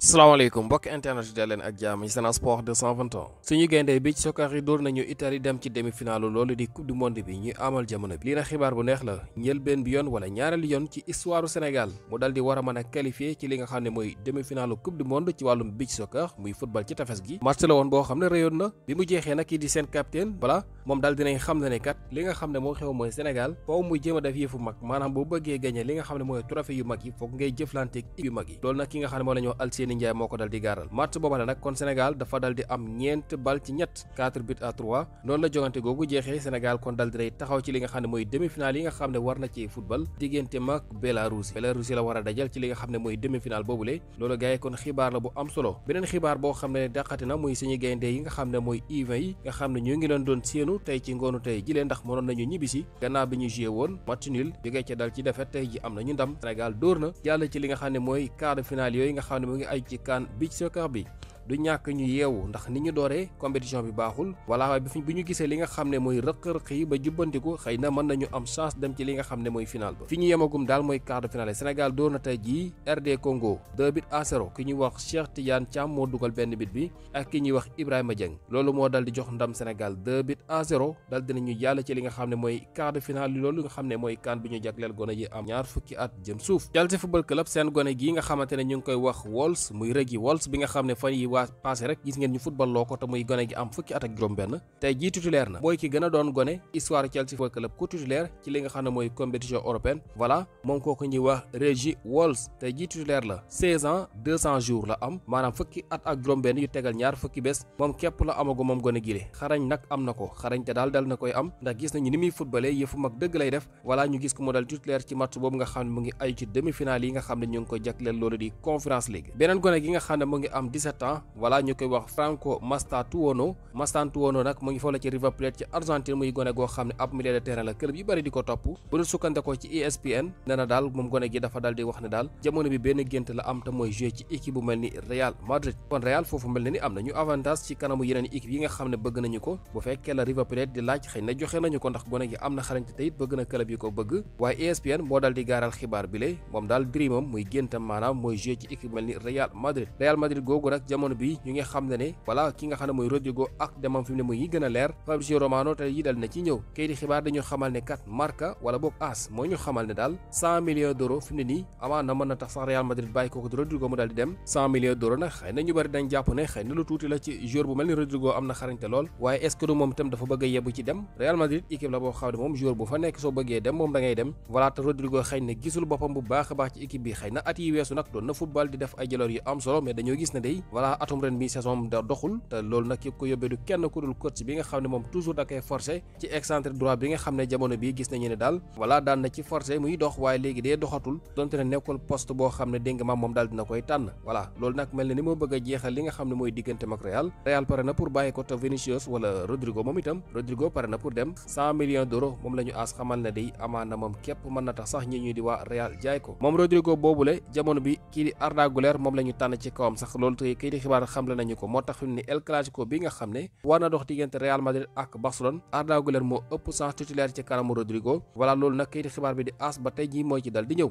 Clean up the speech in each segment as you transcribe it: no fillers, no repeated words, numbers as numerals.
salaamaaleykum mbokk internet yi leen ak jàmm ci Sen Sport 221 suñu gaynde bi ci soccer yi dóor nañu Italie dem ci demi-finale loolu di coupe du monde bi ñuy amal jamono bi lii na xibaar bu neex la njëlbeen bi yoon wala ñaareelu yoon ci histoire Sénégal mu dal di war a mën a qualifier ci li nga xam ne mooy demi-finale coupe du monde ci wàllum beach soccer muy football ci tefes gi match la woon boo xam ne réyoon na bi mu jeexee nag kii di seen capitaine voilà moom daal dinañ xam ne kat li nga xam ne moo xew mooy Sénégal foofu muy jéem a def yëfu mag maanaam boo bëggee gagné li nga xam ne mooy trophée yu mag yi foog ngay jëflanteeg yu mag yi loolu nag ki nga xam ne moo la ñu wax Alseni Ndiaye moo ko dal di gaaral match boobale nag kon Sénégal dafa dal di am ñeent bal ci ñett 4 buts à 3 noonu la jogante googu jeexee Sénégal kon dal di taxaw ci li nga xam ne mooy demi-finale yi nga xam ne war na ci football diggante mag Bélarus la war a dajal ci li nga xam ne mooy demi-finale boobule loolu gars yi kon xibaar la bu am solo beneen xibaar boo xam ne dàqati na muy suñu gaynde yi nga xam ne mooy U20 yi nga xam ne ñu ngi leen doon séenu tey ci ngoonu tey jilee ndax mënoon nañu ñibbisi gannaaw bi ñu joué woon match nul jógee ca dal ci defet tey ji am nañu ndam Sénégal dóor na jàll ci li nga xam ne mooy quart de finale yooyu nga xam ne mu ngi ay ci CAN beach soccer bi du ñàkk ñu yeewu ndax ni ñu dooree compétition bi baaxul voilà waaye bi ñu gisee li nga xam ne mooy rëq-rëq yi ba jubbantiku xëy na mën nañu am chance dem ci li nga xam ne mooy final ba fi ñu yemagum daal mooy quart de finale Sénégal dóor na tey jii RD Congo 2 buts à 0 ki ñuy wax Cheikh Tidiane Thiam moo dugal benn bit bi ak ki ñuy wax Ibrahima Dieng loolu moo dal di jox ndam Sénégal 2 buts à 0 dal dinañu jàll ci li nga xam ne mooy quart de finale loolu nga xam ne mooy CAN bi ñu jagleel gone yi am ñaar fukki at jëm suuf Chelsea Football Club seen gone gi nga xamante ne ñu ngi koy wax Wolves muy Régis Wolves bi nga xam ne fan yi waa passé rek gis ngeen ñu football loo ko te muy gone gi am fukki at ak juróom benn tey jii titulaire na mooy ki gën a doon gone histoire Chelsea Football Club ku titulaire ci li nga xam ne mooy compétition européenne voilà moom kooku ñuy wax Régis Wolves tey jii titulaire la 16 ans 200 jours la am maanaam fukki at ak juróom benn yu tegal ñaar fukki bés moom képp la amagu moom gone gi xarañ nag am na ko xarañ te daal dal na koy am ndax gis nañu ni muy footballee yëfu mag dëgg lay def voilà ñu gis ko mu dal titulaire ci match boobu nga xam ne mu ngi ay ci demi-finale yi nga xam ne ñu ngi ko jagleel loolu di Conference League beneen gone gi nga xam ne mu ngi am 17 ans voilà ñu koy wax Franco Mastatuono nag mu ngi foofu la ci River Plate ci Argentine muy gone goo xam ne ab milieu de terrain la club yu bari di ko topp bu ñu sukkandekoo ci ESPN nee na daal moom gone gi dafa dal di wax ne daal jamono bi benn gént la am te mooy jouer ci équipe bu mel ni Real Madrid kon Real foofu mel na ni am nañu avantage ci kanamu yeneen équipe yi nga xam ne bëgg nañu ko bu fekkee la River Plate di laaj xëy na joxe nañu ko ndax gone gi am na xarañte te it bëgg na club yi ko bëgg waaye ESPN moo dal di gaaral xibaar bi lay moom daal dreamam muy géntam maanaam mooy jouer ci équipe mel ni Real Madrid googu nag jamono bi ñu ngi xam ne voilà ki nga xam ne mooy Rodrigo ak demam fi mu ne muy yi gën a leer Fabrizio Romano te yi dal na ci ñëw kay di xibaar dañu xamal ne kat Marca wala boog AS moo ñu xamal ne daal 100 millions d'euros fi mu ne nii amaan na mën na tax sax Real Madrid bàyyi kooku di Rodrigo mu dal di dem 100 millions d'euros nag xëy na ñu bari dañ jàpp ne xëy na lu tuuti la ci joueur bu mel ni Rodrigo am na xarañte lool waaye est-ce que du moom itam dafa bëgg a yebbu ci dem Real Madrid équipe la boo xam ne moom joueur bu fa nekk soo bëggee dem moom da ngay dem voilà te Rodrigo xëy na gisul boppam bu baax a baax ci équipe bi xëy na at yi weesu nag doon na football di def ay jaloor yu am solo mais dañoo gis ne day voilà atum ren bi saison da doxul te loolu nag yëpp ko yóbbee du kenn ku dul coach bi nga xam ne moom toujours da koy forcé ci excentré droit bi nga xam ne jamono bi gis nañu ne daal voilà daan na ci forcé muy dox waaye léegi dee doxatul donte ne nekkul poste boo xam ne dégg nga moom daal dina koy tànn voilà loolu nag mel na ni moo bëgg a jeexal li nga xam ne mooy diggante mag Real pare na pour bàyyi ko te Vinicius wala Rodrigo moom itam Rodrigo pare na pour dem 100 millions d'euros moom la ñu aas xamal ne day amaan na moom képp mën na tax sax ñi ñuy di waa Real jaay ko moom Rodrigo boobule jamono bi kii di Arda Güler moom la ñu tànn ci kawam sax loolu te kii di xibaar xamle nañu ko moo tax fi mu ne El Clasico bi nga xam ne war na dox diggante Real Madrid ak Barcelone Arda Güler moo ëpp chance titulaire ci kanamu Rodrigo voilà loolu nag kayiti xibaar bi di AS ba tey jii mooy ci dal di ñëw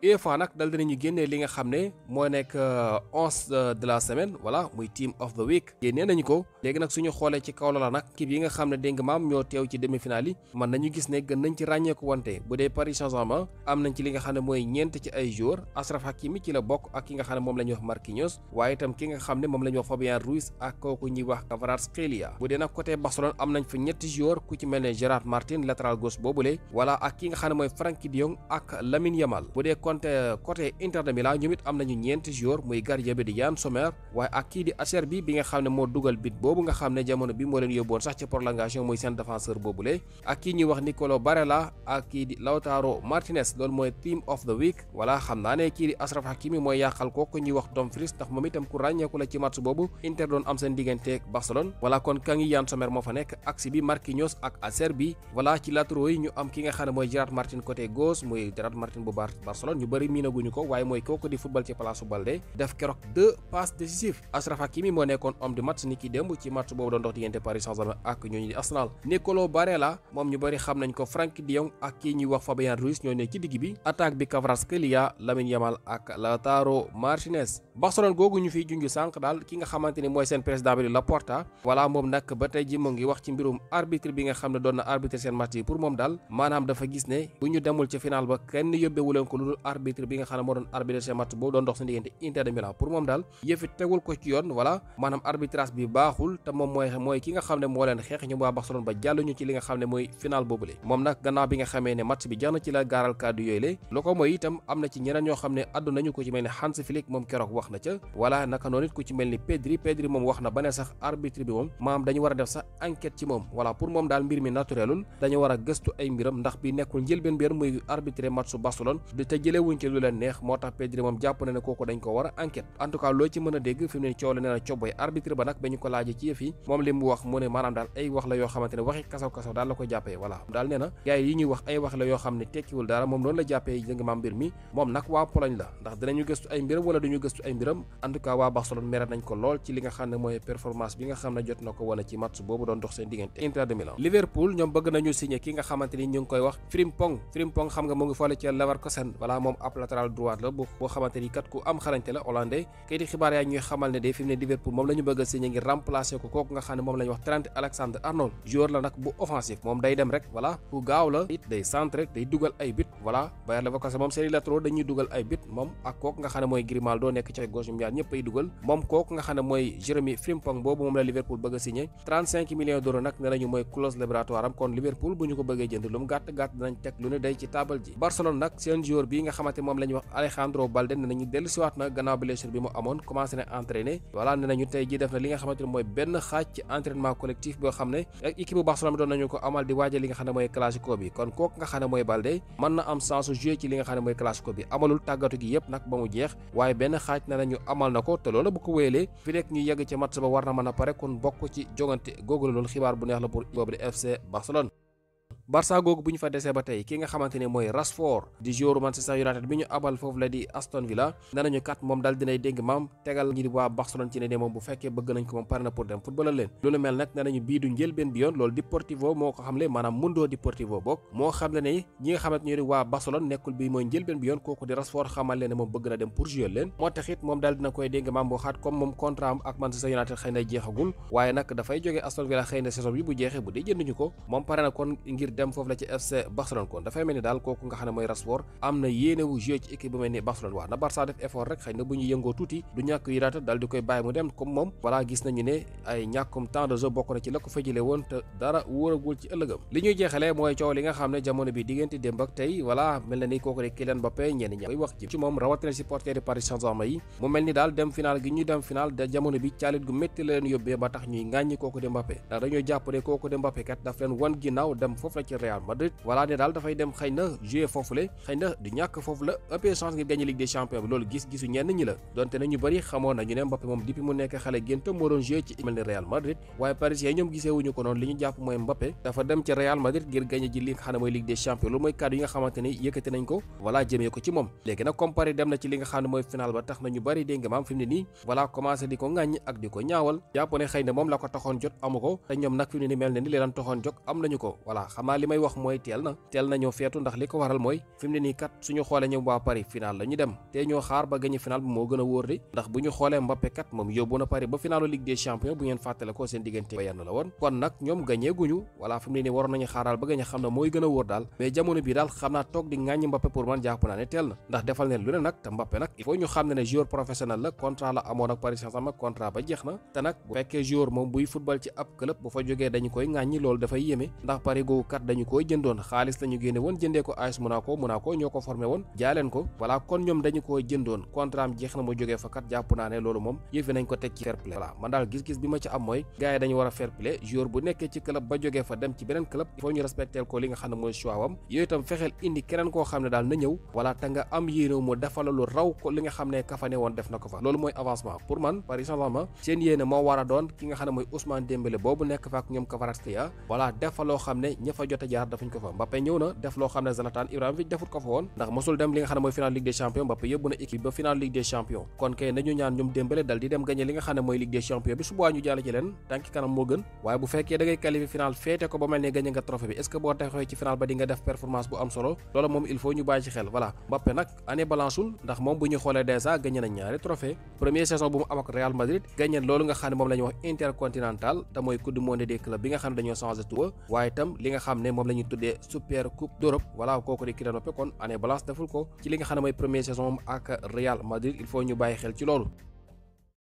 UEFA nag dal dinañu génnee li nga xam ne moo nekk 11 de la semaine voilà muy team of the week génnee nañu ko léegi nag suñu xoolee ci kaw la nag équipe yi nga xam ne dégg nga maam ñoo teew ci demi-finale yi mën nañu gis ne gën nañ ci ràññeeku wante bu dee Paris Saint-Germain am nañ ci li nga xam ne mooy ñeent ci ay joueurs Achraf Hakimi ci la bokk ak ki nga xam ne moom la ñuy wax Marquinhos waaye itam ki nga xam ne moom la ñuy wax Fabian Ruiz ak kooku ñuy wax Kvaratskhelia bu dee nag côté Barcelone am nañ fa ñetti joueurs ku ci mel ne Gérard Martin latéral gauche boobule voilà ak ki nga xam ne mooy Frenkie de Jong ak Lamine Yamal bu dee côté Inter de Milan ñoom it am nañu ñeenti joueurs muy gardien bi di Yann Sommer waaye ak kii di Acerbi bi nga xam ne moo dugal bit boobu nga xam ne jamono bi moo leen yóbboon sax ci prolongation muy seen défenseur boobule ak kii ñuy wax Nicolo Barella ak kii di Lautaro Martinez loolu mooy team of the week voilà xam naa ne kii di Achraf Hakimi mooy yàqal kooku ñuy wax Dumfries ndax moom itam ku ràññeeku la ci match boobu Inter doon am seen digganteeg Barcelone voilà kon ka ngi Yann Sommer moo fa nekk axe bi Marquinhos ak Acerbi voilà ci latéraux yi ñu am ki nga xam ne mooy Gérard Martin côté gauche muy Gérard Martin bu Barcelone ñu bëri miinaguñu ko waaye mooy kooku di football ci place Balde def keroog 2 passes décisives. Achraf Hakimi moo nekkoon homme du match ni ki démb ci match boobu doon dox diggante Paris Saint-Germain ak ñooñu di Arsenal. Nicolo Barella moom ñu bëri xam nañ ko, Frenkie de Jong ak kii ñuy wax Fabian Ruiz ñoo ne ci digg bi. attaque bi Kvaratskhelia, Lamine Yamal ak Lautaro Martinez. Barcelone googu ñu fiy junj sànq daal ki nga xamante ni mooy seen président bi di Laporta voilà moom nag ba tey ji mu ngi wax ci mbirum arbitre bi nga xam ne doon na arbitre seen match yi. pour moom daal maanaam dafa gis ne bu ñu demul ci final ba kenn yóbbewu leen ko lu dul arbitre bi nga xam ne moo doon arbitre seen match boobu doon dox seen diggante Inter de Milan. pour moom daal yëfi tegul ko ci yoon voilà maanaam arbitrage bi baaxul te moom mooy ki nga xam ne moo leen xeex ñoom waa Barcelone ba jàlluñu ci li nga xam ne mooy final boobule. moom nag gannaaw bi nga xamee ne match bi jeex na ci la gaaral kàddu yooyu le lu ko mooy itam am na ci ñeneen ñoo xam ne àddu nañu ko ci mel ni Hans Flick moom keroog wax na ca voilà naka noonu it ku ci mel ni Pedri moom wax na ba ne sax arbitre bi moom maam dañu war a def sax enquête ci moom voilà pour moom daal mbir mi naturelul dañu war a gëstu ay mbiram ndax bi nekkul njëlbeen mbir muy arbitré match su Barcelone di te jëlewuñ ci lu leen neex moo tax Pedri moom jàpp na ne kooku dañ ko war a enquête. en tout cas loo ci mën a dégg fi mu ne coow la nee na cobboy arbitre ba nag ba ñu ko laajee ci yëf yi moom li mu wax mu ne maanaam daal ay wax la yoo xamante ne waxi kasaw daal la ko jàppee voilà daal nee na gars yi ñuy wax ay wax la yoo xam ne tekkiwul dara moom noonu la jàppee jëng maam mbir mi moom nag waa Pologne la ndax dinañu gëstu ay mbiram wala duñu gëstu ay mbiram. en tout cas waa Barcelone mere nañ ko lool ci li nga xam ne mooy performance bi nga xam ne jot na ko wane ci match boobu doon dox seen diggante Inter de Milan. Liverpool ñoom bëgg nañu signé ki nga xamante ni ñu ngi koy wax Frimpong xam nga mu ngi fole ci Leverkusen voilà moom ab latéral droite la boo xamante ni kat ku am xarañte la hollandais kay di xibaar yaa ñuy xamal ne de fi mu ne Liverpool moom la ñu bëgg a signé ngir remplacer ko kooku nga xam ne moom la ñu wax Trent Alexander-Arnold joueur la nag bu offensif moom day dem rek voilà ku gaaw la it day centré day dugal ay but voilà Bayer Leverkusen moom seen latéraux dañuy dugal ay but moom ak kooku nga xam ne mooy Grimaldo nekk ci gauche ñoom ñaar ñëpp ay dugal moom kooku nga xam ne mooy Jérémy Frimpong boobu moom la Liverpool bëgg a signé 35 millions d'euros nag ne nañu mooy clause libératoire am kon Liverpool bu ñu ko bëggee jënd lu mu gàtt dinañ teg lu ne day ci taabal ji. Barcelone nag seen joueur bii nga xamante moom la ñuy wax Alejandro Balde ne nañu dellusiwaat na gannaaw blessure bi mu amoon commencé na entraîner voilà ne nañu tey ji def na li nga xamante ne mooy benn xaaj ci entraînement collectif boo xam ne ak équipe bu Barcelone bi doon nañu ko amal di waajal li nga xam ne mooy classico bi kon kooku nga xam ne mooy Balde mën na am chance jouer ci li nga xam ne mooy classico bi amalul tàggatu gi yëpp nag ba mu jeex waaye benn xaaj ne nañu amal na ko te loolu bu ko wéyalee fi nekk ñu yegg ci match ba war na mën a pare kon bokk ci jogante googu la loolu xibaar bu neex la pour boobu di FC Barcelone. Barça googu bu ñu fa desee ba tey ki nga xamante ne mooy Rashford di joueur Manchester United bi ñu abal foofu la di Aston Villa nee nañu kat moom daal dinay dégg maam tegal ñi di waa Barcelone ci ne moom bu fekkee bëgg nañ ko moom pare na pour dem footballal leen loolu mel nag nee nañu bii du njëlbeen bi yoon loolu Deportivo moo ko xamle maanaam Mundo Deportivo bokk moo xamle ne ñi nga xamante ñu di waa Barcelone nekkul bi mooy njëlbeen bi yoon kooku di Rashford xamal leen ne moom bëgg na dem pour jouer leen moo taxit moom daal dina koy dégg maam boo xaat comme moom contrat am ak Manchester United xëy na jeexagul waaye nag dafay jógee Aston Villa xëy na saison bi bu jeexee bu dee jënduñu ko moom pare na kon ngir dem foofu la ci FC Barcelone kon dafay mel ni daal kooku nga xam ne mooy Rashford am na yéene wu jouer ci équipe bu mel ni Barcelone wax na Barça def effort rek xëy na bu ñu yëngoo tuuti du ñàkk United daal di koy bàyyi mu dem comme moom voilà gis nañu ne ay ñàkkum temps de jeu bokk na ci la ko fa jëlee woon te dara wóoragul ci ëllëgam li ñuy jeexalee mooy coow li nga xam ne jamono bi diggante démb ak tey voilà mel na ni kooku de Kylian Mbappé ñenn ñi koy wax ci moom rawatina supporter de Paris Saint-Germain yi mu mel ni daal dem final gi ñu dem final de jamono bi caalit gu métti la leen yóbbee ba tax ñuy ŋàññi kooku de Mbappé ndax dañoo jàpp ne kooku de Mbappé kat daf leen wan ginnaaw dem foofu la ci Real Madrid voilà ne daal dafay dem xëy na jouer foofu la xëy na du ñàkk foofu la ëppee chance ngir gagner Ligue des Champions bi loolu gis-gisu ñenn ñi la donte na ñu bëri xamoon nañu ne Mbappé moom depuis mu nekk xale génte moo doon jouer ci mel ni Real Madrid waaye Parisien ñoom giseewuñu ko noonu li ñu jàpp mooy Mbappé dafa dem ci Real Madrid ngir gagner ji li nga xam ne mooy Ligue des Champions loolu mooy kàddu yi nga xamante ni yëkkati nañ ko voilà jëmee ko ci moom léegi nag comme Paris dem na ci li nga xam ne mooy final ba tax na ñu bëri dégg nga maam fi mu ne nii voilà commencé di ko ŋàññ ak di ko ñaawal jàpp ne xëy na moom la ko taxoon jot amu ko te ñoom nag fi mu ne nii mel ne ni leen taxoon jot am nañu ko voilà xam naa li may wax mooy teel na ñoo feetu ndax li ko waral mooy fi mu ne nii kat suñu xoolee ñoom waa Paris final la ñu dem te ñoo xaar ba gagné final bi moo gën a wóor di ndax bu ñu xoolee Mbappé kat moom yóbbu na Paris ba finalu Ligue des Champions bu ngeen fàttale ko seen diggante Bayern la woon kon nag ñoom gagné guñu voilà fi mu ne nii waroon nañu xaaral ba gagné xam na mooy gën a wóor daal mais jamono bi daal xam naa toog di ŋàññi Mbappé pour man jàpp naa ne teel na ndax defal neen lu ne nag te Mbappé nag il faut ñu xam ne joueur professionnel la contrat la amoon ak Paris Saint-Germain contrat ba jeex na te nag bu fekkee joueur moom buy football ci ab club bu fa jógee dañu koy ŋàññi loolu dafay yéeme ndax Paris googu kat dañu koy jëndoon xaalis lañu génne woon jëndee ko AS Monaco ñoo ko formé woon jaay leen ko voilà kon ñoom dañu ko jëndoon contrat am jeex na mu jógee fa kat jàpp naa ne loolu moom yëfi nañ ko teg ci fair play voilà man daal gis-gis bi ma ci am mooy gars yi dañu war a fair play joueur bu nekkee ci club ba jógee fa dem ci beneen club il faut ñu respecter ko li nga xam ne mooy choix wam yooyu itam fexeel indi keneen koo xam ne daal na ñëw voilà te nga am yéene mu defal lu raw ko li nga xam ne Kafane woon def na ko fa loolu mooy avancement pour man Paris Saint-Germain seen yéene moo war a doon ki nga xam ne mooy Ousmane Dembélé boobu nekk fa ak ñoom Kvaratskhelia voilà defal loo xam ne ña fa jot a jaar dafuñ ko fa. Mbappé ñëw na def loo xam ne Zlatan Ibrahimovic defut ko fa woon ndax mosul dem li nga xam ne mooy final Ligue des champions. Mbappé yóbbu na équipe ba final Ligue des champions, kon kay nañu ñaan ñoom Dembélé dal di dem gagné li nga xam ne mooy Ligue des champions bi, su boobaa ñu jàll ci leen tànki kanam moo gën. waaye bu fekkee da ngay qualifier final féete ko ba mel ne gagné nga trophée bi, est-ce que boo taxawee ci final ba di nga def performance bu am solo, loolu moom il faut ñu bàyyi ci xel. Voilà, Mbappé nag année balanceul ndax moom bu ñu xoolee déjà gagné na ñaari trophée. Première saison bu mu am ak Real Madrid gagné loolu nga xam ne moom la ñuy wax intercontinental te mooy coupe du monde des clubs bi nga xam ne dañoo changé tur, waaye itam li nga xam ne moom la ñuy tuddee super coupe d'Europe. voilà, kooku di Kylian Mbappé kon année balance deful ko ci li nga xam ne mooy première saison ak Real Madrid, il faut ñu bàyyi xel ci loolu.